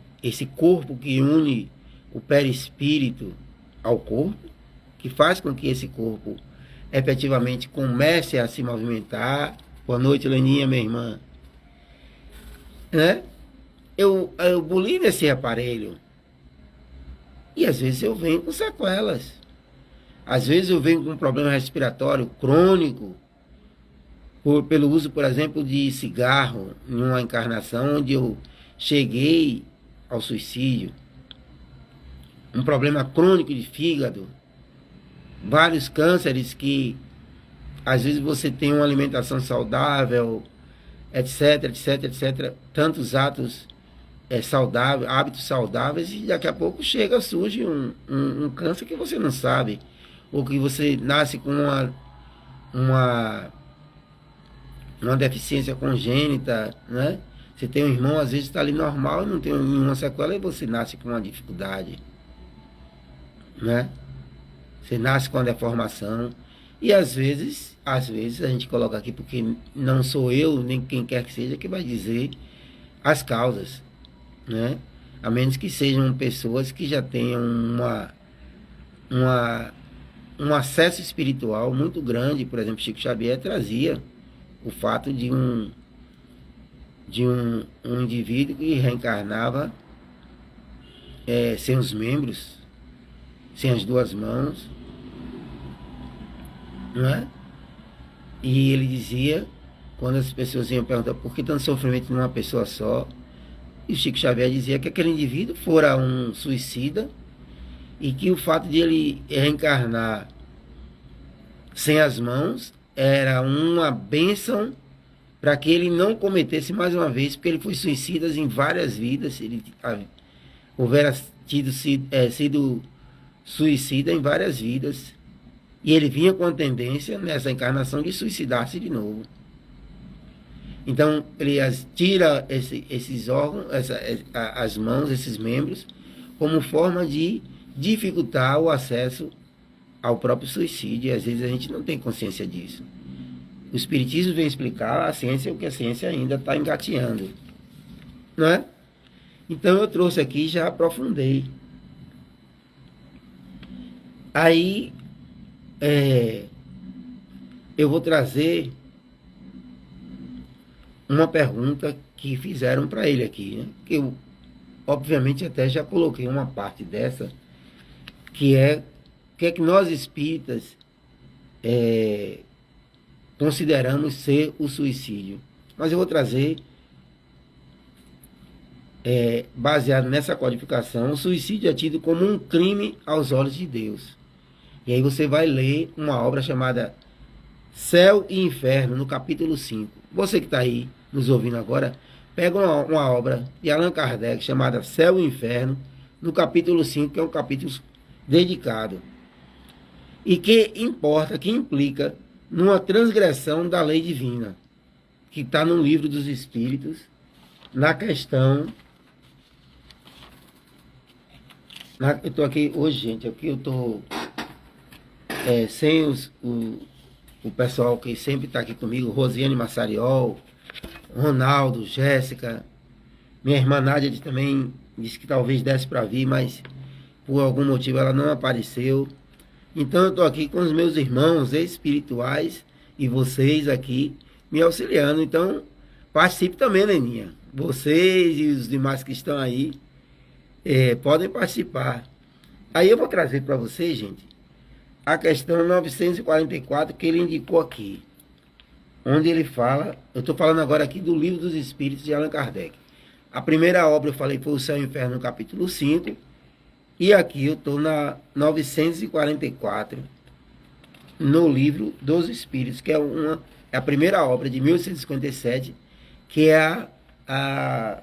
corpo que une o perispírito ao corpo, que faz com que esse corpo efetivamente comece a se movimentar. Boa noite, Leninha, minha irmã. Né? Eu buli nesse aparelho. E às vezes eu venho com sequelas. Às vezes eu venho com um problema respiratório crônico, pelo uso, por exemplo, de cigarro, em uma encarnação onde eu cheguei ao suicídio. Um problema crônico de fígado. Vários cânceres que, às vezes, você tem uma alimentação saudável, etc, etc, etc. Tantos hábitos saudáveis, e daqui a pouco surge um câncer que você não sabe. Ou que você nasce com uma deficiência congênita, né? Você tem um irmão, às vezes está ali normal e não tem nenhuma sequela, e você nasce com uma dificuldade, né? Você nasce com a deformação. E às vezes a gente coloca aqui, porque não sou eu, nem quem quer que seja, que vai dizer as causas, né? A menos que sejam pessoas que já tenham um acesso espiritual muito grande. Por exemplo, Chico Xavier trazia o fato de um indivíduo que reencarnava sem os membros, sem as 2 mãos, não é? E ele dizia, quando as pessoas iam perguntar por que tanto sofrimento numa pessoa só, e o Chico Xavier dizia que aquele indivíduo fora um suicida, e que o fato de ele reencarnar sem as mãos era uma bênção para que ele não cometesse mais uma vez, porque ele foi suicida em várias vidas, ele houvera sido suicida em várias vidas, e ele vinha com a tendência, nessa encarnação, de suicidar-se de novo. Então, ele tira esses órgãos, as mãos, esses membros, como forma de dificultar o acesso ao próprio suicídio, e às vezes a gente não tem consciência disso. O Espiritismo vem explicar a ciência, o que a ciência ainda está engateando, não é? Então eu trouxe aqui e já aprofundei. Aí eu vou trazer uma pergunta que fizeram para ele aqui, né? Que eu, obviamente, até já coloquei uma parte dessa, que é o que é que nós espíritas consideramos ser o suicídio. Mas eu vou trazer, baseado nessa codificação, o suicídio é tido como um crime aos olhos de Deus. E aí você vai ler uma obra chamada Céu e Inferno, no capítulo 5. Você que está aí nos ouvindo agora, pega uma obra de Allan Kardec chamada Céu e Inferno, no capítulo 5, que é um capítulo dedicado. E que importa, que implica numa transgressão da lei divina, que está no Livro dos Espíritos, na questão... eu estou aqui hoje, gente, aqui eu estou sem o pessoal que sempre está aqui comigo, Rosiane Massariol, Ronaldo, Jéssica, minha irmã Nádia também disse que talvez desse para vir, mas por algum motivo ela não apareceu. Então eu estou aqui com os meus irmãos espirituais e vocês aqui me auxiliando. Então participe também, Leninha. Vocês e os demais que estão aí podem participar. Aí eu vou trazer para vocês, gente, a questão 944 que ele indicou aqui, onde ele fala, eu estou falando agora aqui do Livro dos Espíritos de Allan Kardec. A primeira obra eu falei foi o Céu e o Inferno, no capítulo 5, e aqui eu estou na 944, no Livro dos Espíritos, que é a primeira obra de 1857, que é a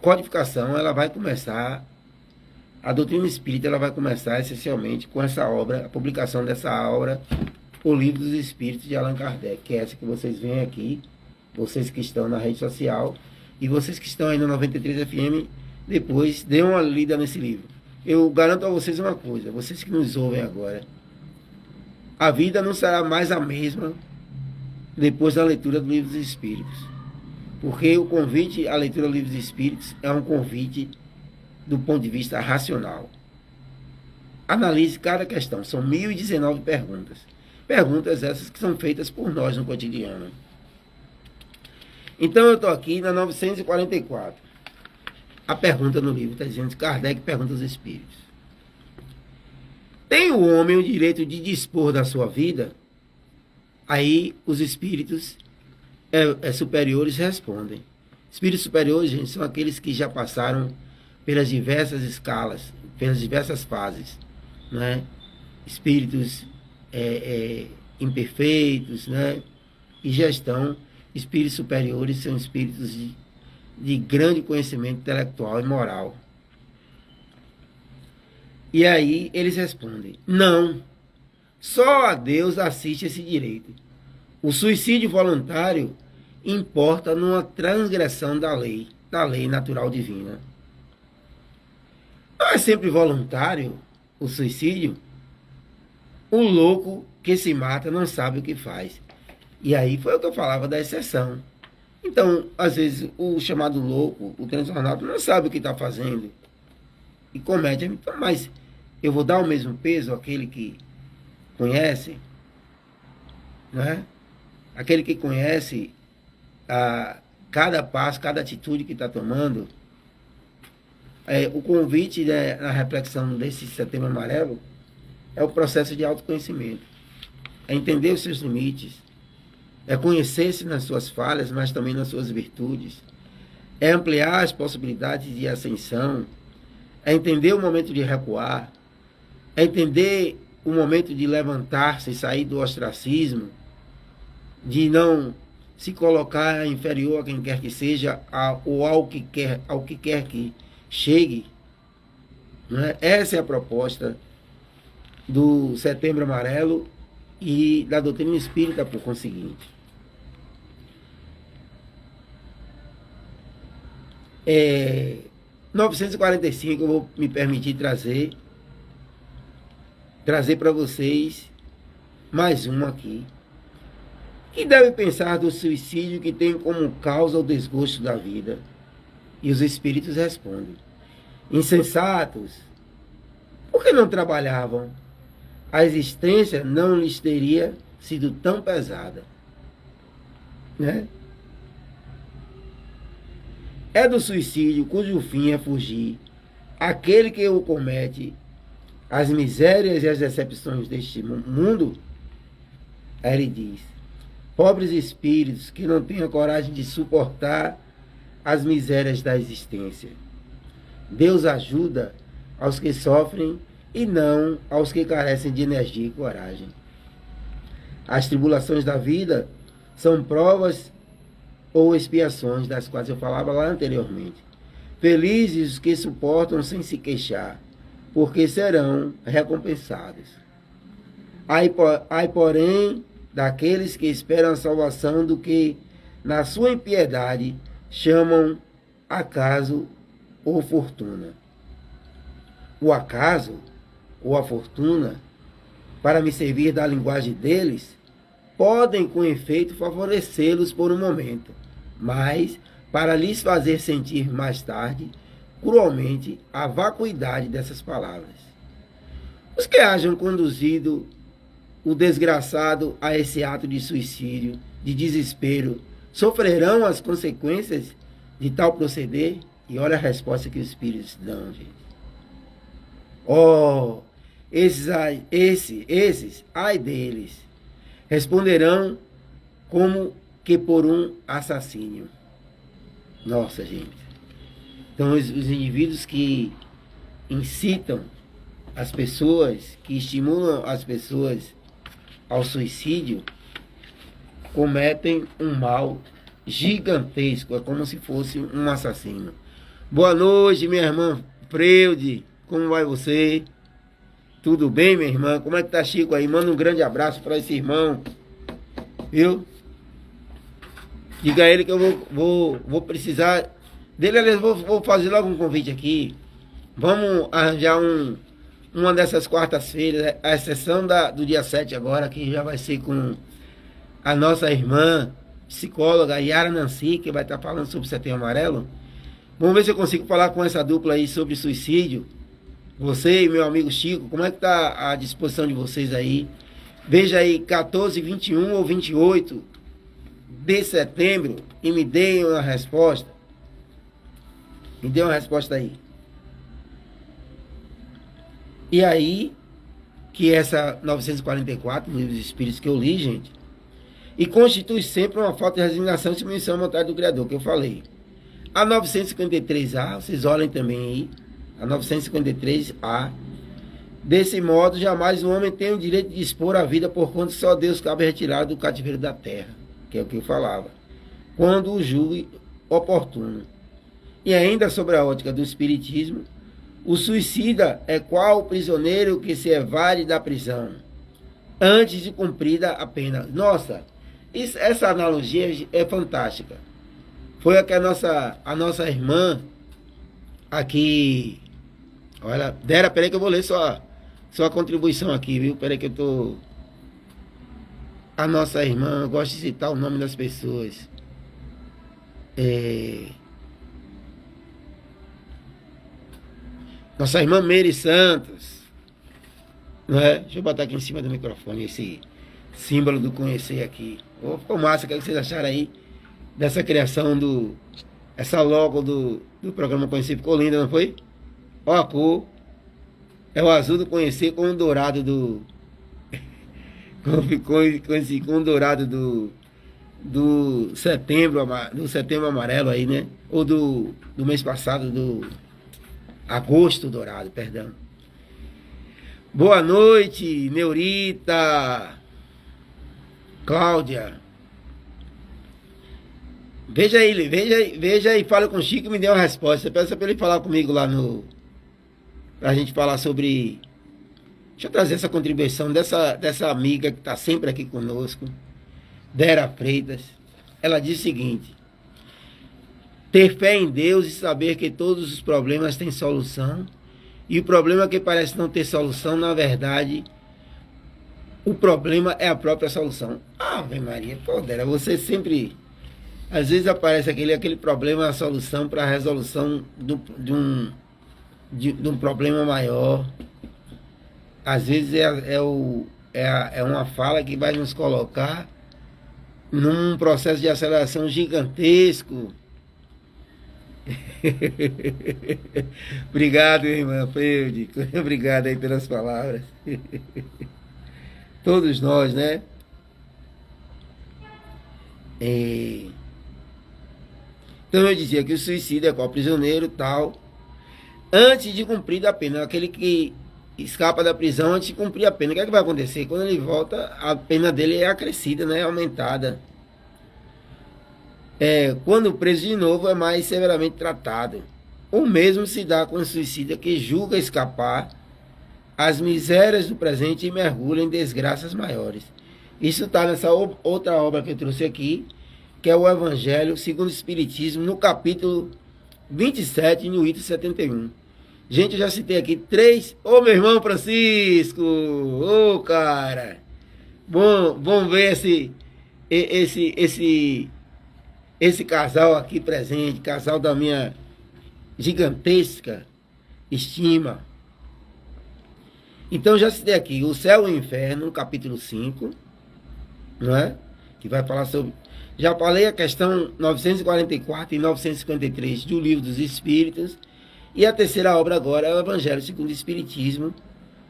codificação. Ela vai começar, a doutrina espírita, ela vai começar essencialmente com essa obra, a publicação dessa obra, o Livro dos Espíritos de Allan Kardec, que é essa que vocês veem aqui, vocês que estão na rede social, e vocês que estão aí no 93 FM, depois dê uma lida nesse livro. Eu garanto a vocês uma coisa, vocês que nos ouvem agora, a vida não será mais a mesma depois da leitura do Livro dos Espíritos. Porque o convite à leitura do Livro dos Espíritos é um convite do ponto de vista racional. Analise cada questão, são 1019 perguntas. Perguntas essas que são feitas por nós no cotidiano. Então eu estou aqui na 944. A pergunta no livro está dizendo, Kardec pergunta aos espíritos: tem o homem o direito de dispor da sua vida? Aí os espíritos superiores respondem. Espíritos superiores, gente, são aqueles que já passaram pelas diversas escalas, pelas diversas fases, né? Espíritos imperfeitos, né? E já estão. Espíritos superiores são espíritos de grande conhecimento intelectual e moral. E aí eles respondem: não, só a Deus assiste esse direito. O suicídio voluntário importa numa transgressão da lei natural divina. Não é sempre voluntário o suicídio? O louco que se mata não sabe o que faz. E aí foi o que eu falava da exceção. Então, às vezes, o chamado louco, o transtornado, não sabe o que está fazendo e comete. Então, mas eu vou dar o mesmo peso àquele que conhece, né? Aquele que conhece cada passo, cada atitude que está tomando. O convite, né, na reflexão desse Setembro Amarelo é o processo de autoconhecimento. É entender os seus limites, é conhecer-se nas suas falhas, mas também nas suas virtudes, é ampliar as possibilidades de ascensão, é entender o momento de recuar, é entender o momento de levantar-se e sair do ostracismo, de não se colocar inferior a quem quer que seja, ou ao que quer que chegue. Né? Essa é a proposta do Setembro Amarelo e da doutrina espírita, por conseguinte. 945 eu vou me permitir trazer para vocês mais um aqui, que deve pensar do suicídio que tem como causa o desgosto da vida. E os espíritos respondem: insensatos, por que não trabalhavam? A existência não lhes teria sido tão pesada, né? É do suicídio cujo fim é fugir aquele que o comete, as misérias e as decepções deste mundo. Aí ele diz: pobres espíritos que não têm a coragem de suportar as misérias da existência. Deus ajuda aos que sofrem e não aos que carecem de energia e coragem. As tribulações da vida são provas ou expiações das quais eu falava lá anteriormente. Felizes os que suportam sem se queixar, porque serão recompensados. Ai, porém, daqueles que esperam a salvação do que, na sua impiedade, chamam acaso ou fortuna. O acaso ou a fortuna, para me servir da linguagem deles, podem com efeito favorecê-los por um momento, mas para lhes fazer sentir mais tarde cruelmente a vacuidade dessas palavras. Os que hajam conduzido o desgraçado a esse ato de suicídio, de desespero, sofrerão as consequências de tal proceder? E olha a resposta que os espíritos dão, gente. Oh, esses, ai deles, responderão como que por um assassínio. Nossa, gente. Então, os indivíduos que incitam as pessoas, que estimulam as pessoas ao suicídio, cometem um mal gigantesco, é como se fosse um assassino. Boa noite, minha irmã Freude, como vai você? Tudo bem, minha irmã? Como é que tá Chico aí? Manda um grande abraço para esse irmão, viu? Diga a ele que eu vou precisar dele. Aliás, vou fazer logo um convite aqui. Vamos arranjar uma dessas quartas-feiras, a exceção do dia 7 agora, que já vai ser com a nossa irmã psicóloga Yara Nancy, que vai estar falando sobre Setembro Amarelo. Vamos ver se eu consigo falar com essa dupla aí sobre suicídio. Você e meu amigo Chico, como é que está a disposição de vocês aí? Veja aí, 14, 21 ou 28 de setembro e me deem uma resposta. Me dê uma resposta aí. E aí, que essa 944, do Livro dos Espíritos que eu li, gente, e constitui sempre uma falta de resignação e submissão à vontade do Criador, que eu falei. A 953A, vocês olhem também aí, a 953A, desse modo, jamais o homem tem o direito de dispor a vida, porquanto só Deus cabe retirar do cativeiro da terra, que é o que eu falava, quando o julgue oportuno. E ainda sobre a ótica do Espiritismo, o suicida é qual prisioneiro que se evade da prisão, antes de cumprida a pena. Nossa, essa analogia é fantástica. Foi a que a nossa irmã aqui... Olha, Dera, peraí que eu vou ler sua contribuição aqui, viu? Peraí que eu tô... A nossa irmã, eu gosto de citar o nome das pessoas. Nossa irmã Meire Santos, não é? Deixa eu botar aqui em cima do microfone esse símbolo do conhecer aqui. Oh, ficou massa, o que vocês acharam aí dessa criação essa logo do programa Conhecer? Ficou linda, não foi? Ó a cor, é o azul do conhecer com o dourado do... com o dourado do setembro amarelo aí, né? Ou do mês passado, do agosto dourado, perdão. Boa noite, Neurita, Cláudia. Veja ele, veja e fala com o Chico e me dê uma resposta. Peça para ele falar comigo lá no... Pra gente falar sobre... Deixa eu trazer essa contribuição dessa amiga que está sempre aqui conosco, Dera Freitas. Ela diz o seguinte: ter fé em Deus e saber que todos os problemas têm solução. E o problema que parece não ter solução, na verdade, o problema é a própria solução. Ave Maria, pô, Dera, você sempre... Às vezes aparece aquele problema, a solução para a resolução de um problema maior. Às vezes é uma fala que vai nos colocar num processo de aceleração gigantesco. Obrigado, irmã Freude. Obrigado aí pelas palavras. Todos nós, né? Então eu dizia que o suicídio é qual prisioneiro tal, antes de cumprir a pena, aquele que escapa da prisão antes de cumprir a pena. O que é que vai acontecer? Quando ele volta, a pena dele é acrescida, né? Aumentada. Quando preso de novo, é mais severamente tratado. O mesmo se dá com o suicida que julga escapar às misérias do presente e mergulha em desgraças maiores. Isso está nessa outra obra que eu trouxe aqui, que é o Evangelho segundo o Espiritismo, no capítulo 27, no item 71. Gente, eu já citei aqui 3... Ô, meu irmão Francisco! Ô, cara! Bom ver esse casal aqui presente, casal da minha gigantesca estima. Então, já citei aqui o Céu e o Inferno, no capítulo 5, não é? Que vai falar sobre... Já falei a questão 944 e 953 do Livro dos Espíritos. E a terceira obra agora é o Evangelho segundo o Espiritismo,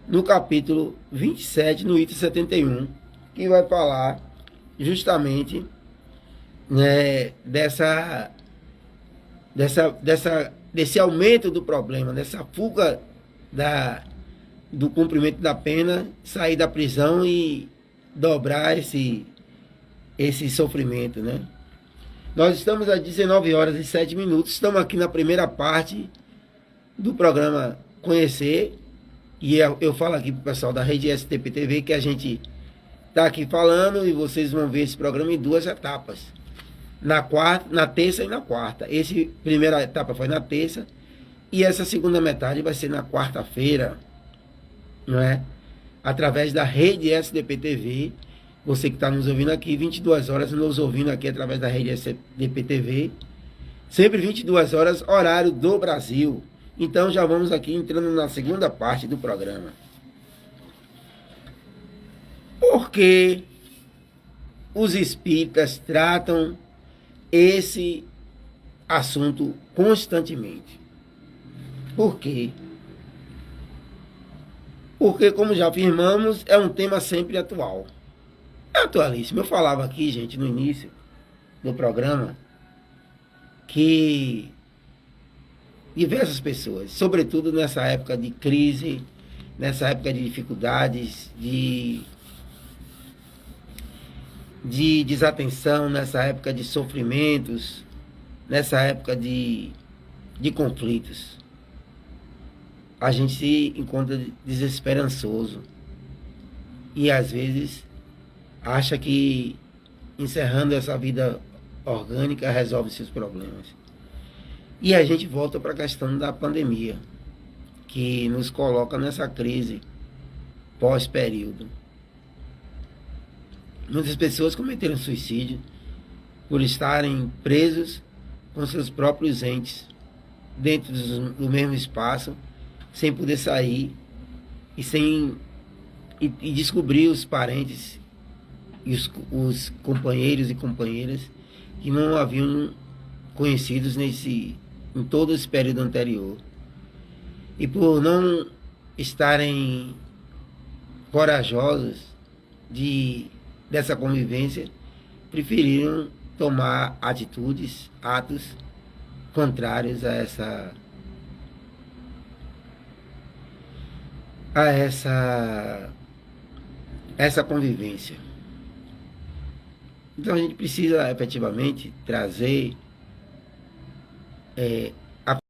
no capítulo 27, no item 71, que vai falar justamente, né, desse aumento do problema, dessa fuga do cumprimento da pena, sair da prisão e dobrar esse sofrimento, né? Nós estamos às 19 horas e 7 minutos, estamos aqui na primeira parte do programa Conhecer, e eu falo aqui para o pessoal da Rede STP TV que a gente está aqui falando e vocês vão ver esse programa em 2 etapas, na terça e na quarta. Essa primeira etapa foi na terça e essa segunda metade vai ser na quarta-feira, não é? Através da Rede SDP TV. Você que está nos ouvindo aqui, 22 horas, nos ouvindo aqui através da Rede SDP TV, sempre 22 horas, horário do Brasil. Então já vamos aqui entrando na segunda parte do programa. Por que os espíritas tratam esse assunto constantemente? Por quê? Porque, como já afirmamos, é um tema sempre atual. É atualíssimo. Eu falava aqui, gente, no início do programa, que diversas pessoas, sobretudo nessa época de crise, nessa época de dificuldades, de desatenção, nessa época de sofrimentos, nessa época de conflitos, a gente se encontra desesperançoso e às vezes acha que encerrando essa vida orgânica resolve seus problemas. E a gente volta para a questão da pandemia, que nos coloca nessa crise pós-período. Muitas pessoas cometeram suicídio por estarem presos com seus próprios entes, dentro do mesmo espaço, sem poder sair e descobrir os parentes e os companheiros e companheiras que não haviam conhecidos em todo esse período anterior. E por não estarem corajosos dessa convivência, preferiram tomar atitudes, atos contrários a a essa convivência. Então a gente precisa efetivamente trazer